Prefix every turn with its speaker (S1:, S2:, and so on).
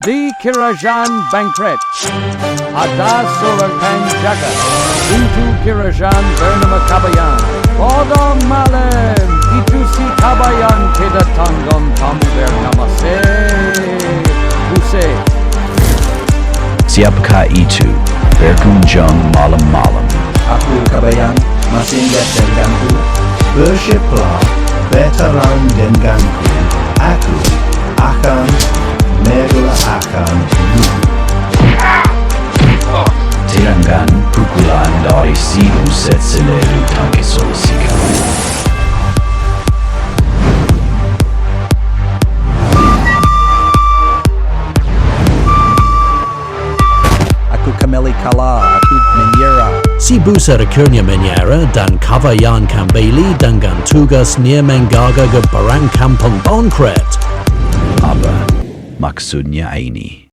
S1: Di Kirajan Bankret, Adas Sorakan Jaga, Into Kirajan Bernama Kabayan, Oda Malem, Itu si Kabayan Keda Tanggam Tamu Bernamase, Buset.
S2: Siapakah itu? Berkunjung malam-malam.
S3: Aku Kabayan, masih ingat denganku? Bersihlah, bertarung denganku. Aku akan mengalahkan
S2: Tirangkan pukulan dari si Buset selalu tanpa solusikan.
S3: Aku kembali kalah, aku menyerah.
S4: Si Buset akhirnya menyerah dan Kabayan kembali dengan tugasnya menjaga barang kampung Bankret.
S2: Apa maksudnya ini?